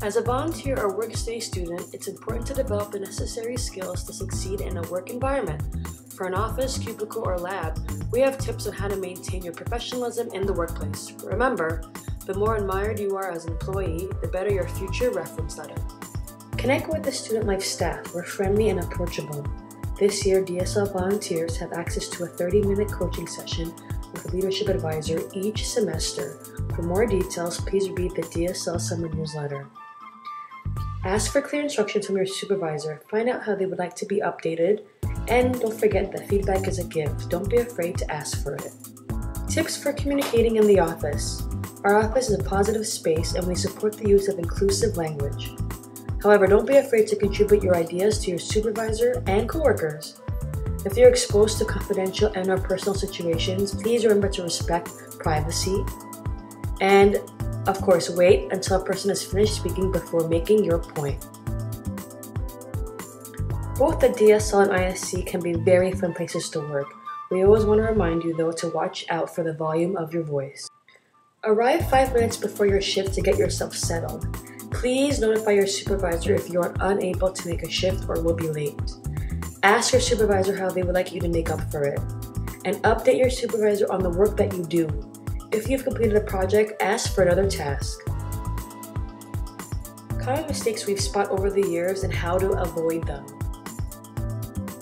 As a volunteer or work-study student, it's important to develop the necessary skills to succeed in a work environment. For an office, cubicle, or lab, we have tips on how to maintain your professionalism in the workplace. Remember, the more admired you are as an employee, the better your future reference letter. Connect with the student life staff. We're friendly and approachable. This year, DSL volunteers have access to a 30-minute coaching session with a leadership advisor each semester. For more details, please read the DSL summer newsletter. Ask for clear instructions from your supervisor. Find out how they would like to be updated. And don't forget that feedback is a gift. Don't be afraid to ask for it. Tips for communicating in the office. Our office is a positive space and we support the use of inclusive language. However, don't be afraid to contribute your ideas to your supervisor and coworkers. If you're exposed to confidential and/or personal situations, please remember to respect privacy. And, of course, wait until a person is finished speaking before making your point. Both the DSL and ISC can be very fun places to work. We always want to remind you, though, to watch out for the volume of your voice. Arrive 5 minutes before your shift to get yourself settled. Please notify your supervisor if you are unable to make a shift or will be late. Ask your supervisor how they would like you to make up for it. And update your supervisor on the work that you do. If you've completed a project, ask for another task. Common mistakes we've spotted over the years and how to avoid them.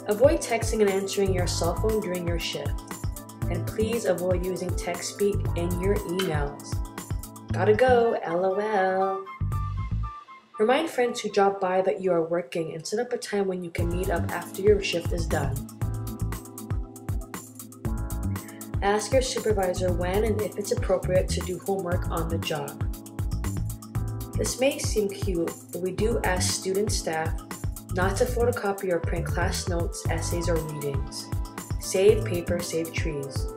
Avoid texting and answering your cell phone during your shift. And please avoid using text speak in your emails. Gotta go, LOL. Remind friends who drop by that you are working and set up a time when you can meet up after your shift is done. Ask your supervisor when and if it's appropriate to do homework on the job. This may seem cute, but we do ask student staff not to photocopy or print class notes, essays, or readings. Save paper, save trees.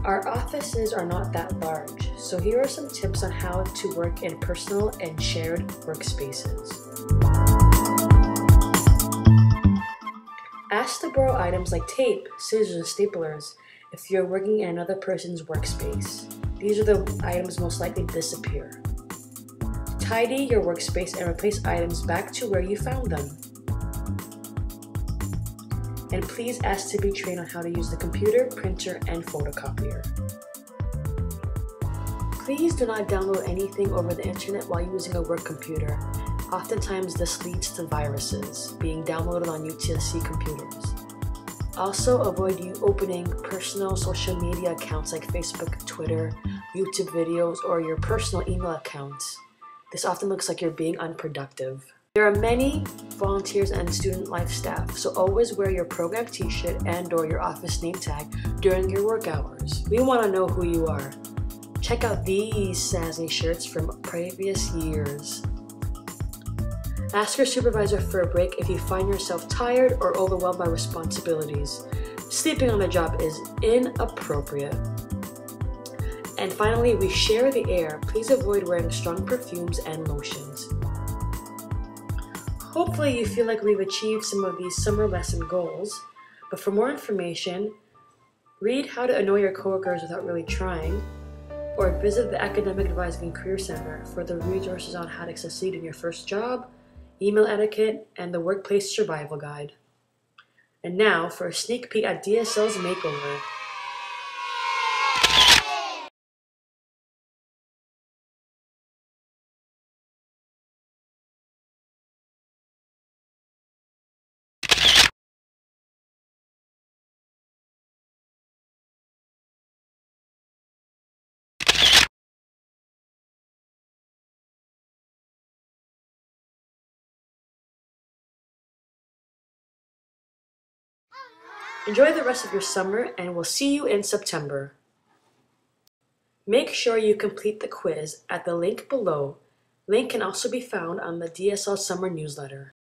Our offices are not that large, so here are some tips on how to work in personal and shared workspaces. Ask to borrow items like tape, scissors, and staplers if you're working in another person's workspace. These are the items most likely to disappear. Tidy your workspace and replace items back to where you found them. And please ask to be trained on how to use the computer, printer, and photocopier. Please do not download anything over the internet while using a work computer. Oftentimes this leads to viruses being downloaded on UTSC computers. Also, avoid you opening personal social media accounts like Facebook, Twitter, YouTube videos, or your personal email accounts. This often looks like you're being unproductive. There are many volunteers and student life staff, so always wear your program t-shirt and/or your office name tag during your work hours. We want to know who you are. Check out these sassy shirts from previous years. Ask your supervisor for a break if you find yourself tired or overwhelmed by responsibilities. Sleeping on the job is inappropriate. And finally, we share the air. Please avoid wearing strong perfumes and lotions. Hopefully you feel like we've achieved some of these summer lesson goals, but for more information, read How to Annoy Your Coworkers Without Really Trying, or visit the Academic Advising and Career Center for the resources on how to succeed in your first job, email etiquette, and the workplace survival guide. And now for a sneak peek at DSL's makeover. Enjoy the rest of your summer, and we'll see you in September. Make sure you complete the quiz at the link below. Link can also be found on the DSL Summer newsletter.